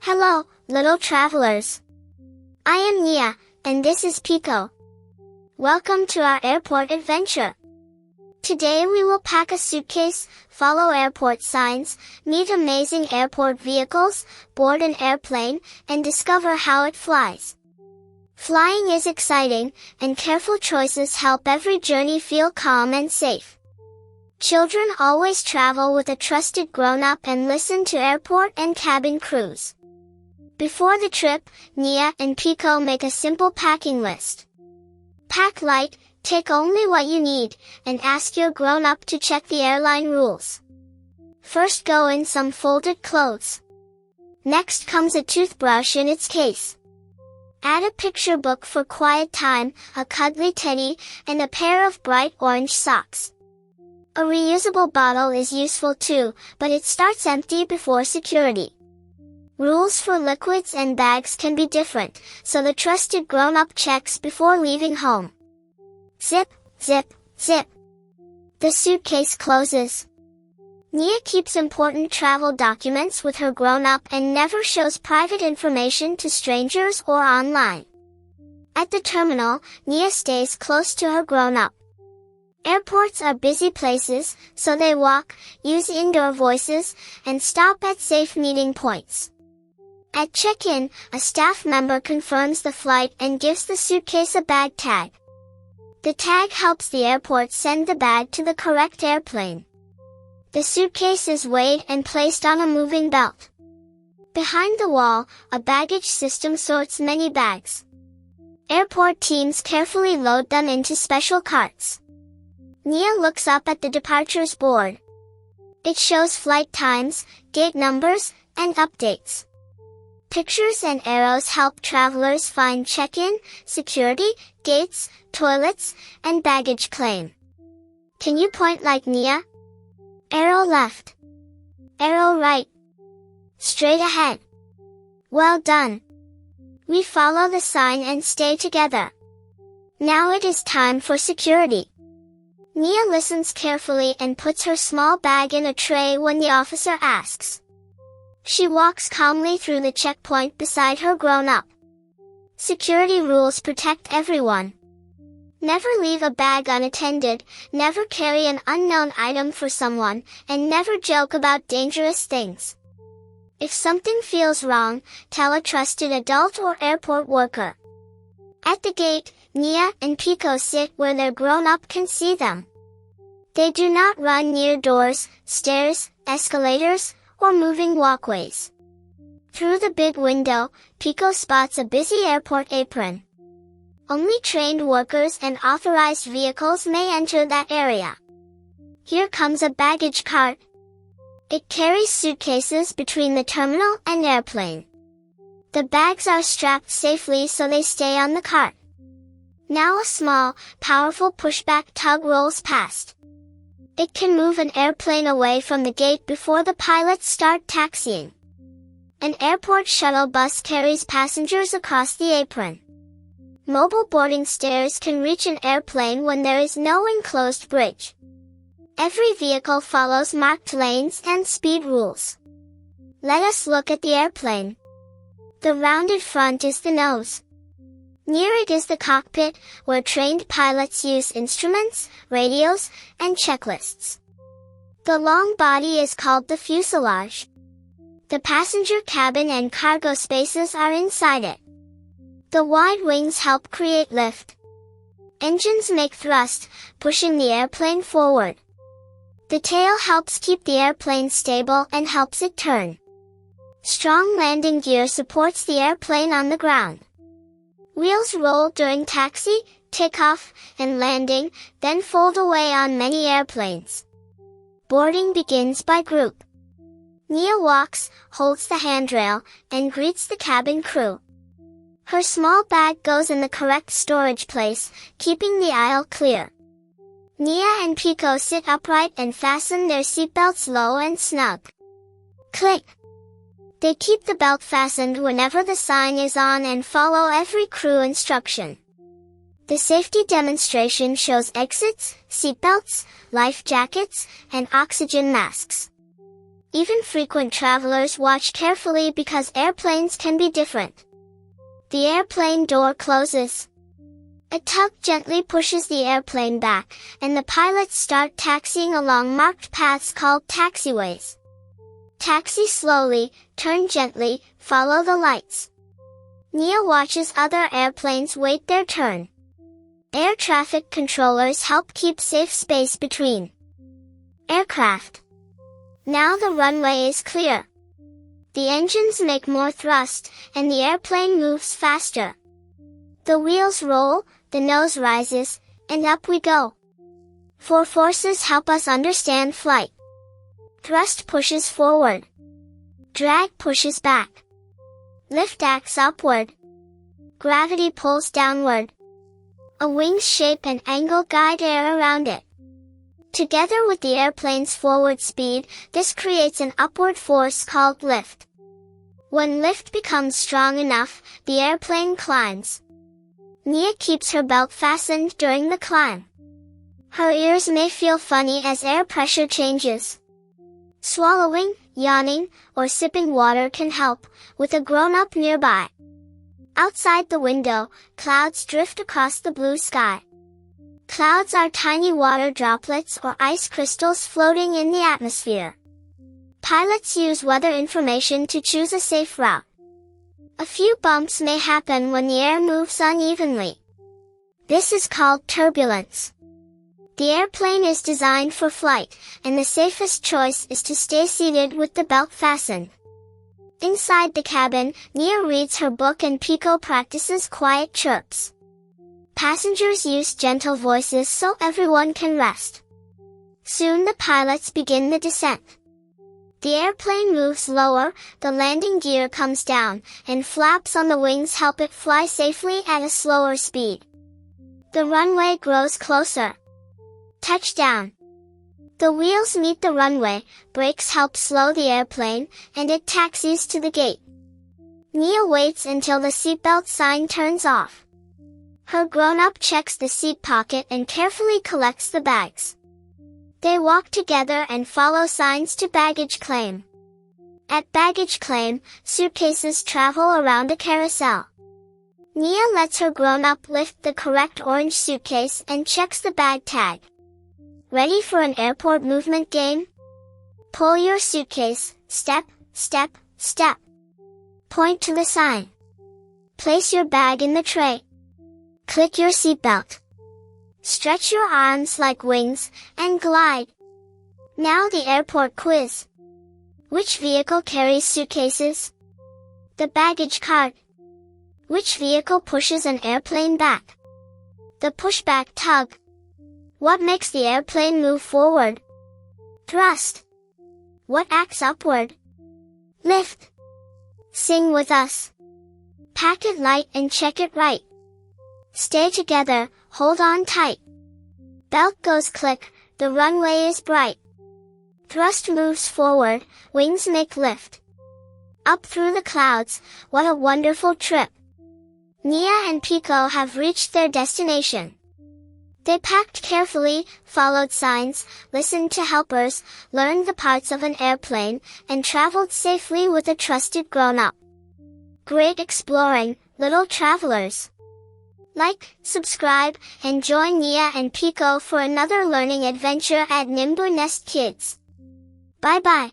Hello, little travelers. I am Nia, and this is Pico. Welcome to our airport adventure. Today we will pack a suitcase, follow airport signs, meet amazing airport vehicles, board an airplane, and discover how it flies. Flying is exciting, and careful choices help every journey feel calm and safe. Children always travel with a trusted grown-up and listen to airport and cabin crews. Before the trip, Nia and Pico make a simple packing list. Pack light, take only what you need, and ask your grown-up to check the airline rules. First go in some folded clothes. Next comes a toothbrush in its case. Add a picture book for quiet time, a cuddly teddy, and a pair of bright orange socks. A reusable bottle is useful too, but it starts empty before security. Rules for liquids and bags can be different, so the trusted grown-up checks before leaving home. Zip, zip, zip. The suitcase closes. Nia keeps important travel documents with her grown-up and never shows private information to strangers or online. At the terminal, Nia stays close to her grown-up. Airports are busy places, so they walk, use indoor voices, and stop at safe meeting points. At check-in, a staff member confirms the flight and gives the suitcase a bag tag. The tag helps the airport send the bag to the correct airplane. The suitcase is weighed and placed on a moving belt. Behind the wall, a baggage system sorts many bags. Airport teams carefully load them into special carts. Nia looks up at the departures board. It shows flight times, gate numbers, and updates. Pictures and arrows help travelers find check-in, security, gates, toilets, and baggage claim. Can you point like Nia? Arrow left. Arrow right. Straight ahead. Well done. We follow the sign and stay together. Now it is time for security. Nia listens carefully and puts her small bag in a tray when the officer asks. She walks calmly through the checkpoint beside her grown-up. Security rules protect everyone. Never leave a bag unattended, never carry an unknown item for someone, and never joke about dangerous things. If something feels wrong, tell a trusted adult or airport worker. At the gate, Nia and Pico sit where their grown-up can see them. They do not run near doors, stairs, escalators, or moving walkways. Through the big window, Pico spots a busy airport apron. Only trained workers and authorized vehicles may enter that area. Here comes a baggage cart. It carries suitcases between the terminal and airplane. The bags are strapped safely so they stay on the cart. Now a small, powerful pushback tug rolls past. It can move an airplane away from the gate before the pilots start taxiing. An airport shuttle bus carries passengers across the apron. Mobile boarding stairs can reach an airplane when there is no enclosed bridge. Every vehicle follows marked lanes and speed rules. Let us look at the airplane. The rounded front is the nose. Near it is the cockpit, where trained pilots use instruments, radios, and checklists. The long body is called the fuselage. The passenger cabin and cargo spaces are inside it. The wide wings help create lift. Engines make thrust, pushing the airplane forward. The tail helps keep the airplane stable and helps it turn. Strong landing gear supports the airplane on the ground. Wheels roll during taxi, takeoff, and landing, then fold away on many airplanes. Boarding begins by group. Nia walks, holds the handrail, and greets the cabin crew. Her small bag goes in the correct storage place, keeping the aisle clear. Nia and Pico sit upright and fasten their seatbelts low and snug. Click! They keep the belt fastened whenever the sign is on and follow every crew instruction. The safety demonstration shows exits, seatbelts, life jackets, and oxygen masks. Even frequent travelers watch carefully because airplanes can be different. The airplane door closes. A tug gently pushes the airplane back, and the pilots start taxiing along marked paths called taxiways. Taxi slowly, turn gently, follow the lights. Nia watches other airplanes wait their turn. Air traffic controllers help keep safe space between aircraft. Now the runway is clear. The engines make more thrust, and the airplane moves faster. The wheels roll, the nose rises, and up we go. Four forces help us understand flight. Thrust pushes forward. Drag pushes back. Lift acts upward. Gravity pulls downward. A wing's shape and angle guide air around it. Together with the airplane's forward speed, this creates an upward force called lift. When lift becomes strong enough, the airplane climbs. Nia keeps her belt fastened during the climb. Her ears may feel funny as air pressure changes. Swallowing, yawning, or sipping water can help, with a grown-up nearby. Outside the window, clouds drift across the blue sky. Clouds are tiny water droplets or ice crystals floating in the atmosphere. Pilots use weather information to choose a safe route. A few bumps may happen when the air moves unevenly. This is called turbulence. The airplane is designed for flight, and the safest choice is to stay seated with the belt fastened. Inside the cabin, Nia reads her book and Pico practices quiet chirps. Passengers use gentle voices so everyone can rest. Soon the pilots begin the descent. The airplane moves lower, the landing gear comes down, and flaps on the wings help it fly safely at a slower speed. The runway grows closer. Touchdown. The wheels meet the runway, brakes help slow the airplane, and it taxis to the gate. Nia waits until the seatbelt sign turns off. Her grown-up checks the seat pocket and carefully collects the bags. They walk together and follow signs to baggage claim. At baggage claim, suitcases travel around a carousel. Nia lets her grown-up lift the correct orange suitcase and checks the bag tag. Ready for an airport movement game? Pull your suitcase, step, step, step. Point to the sign. Place your bag in the tray. Click your seatbelt. Stretch your arms like wings, and glide. Now the airport quiz. Which vehicle carries suitcases? The baggage cart. Which vehicle pushes an airplane back? The pushback tug. What makes the airplane move forward? Thrust. What acts upward? Lift. Sing with us. Pack it light and check it right. Stay together, hold on tight. Belt goes click, the runway is bright. Thrust moves forward, wings make lift. Up through the clouds, what a wonderful trip. Nia and Pico have reached their destination. They packed carefully, followed signs, listened to helpers, learned the parts of an airplane, and traveled safely with a trusted grown-up. Great exploring, little travelers! Like, subscribe, and join Nia and Pico for another learning adventure at Nimboo Nest Kids. Bye bye!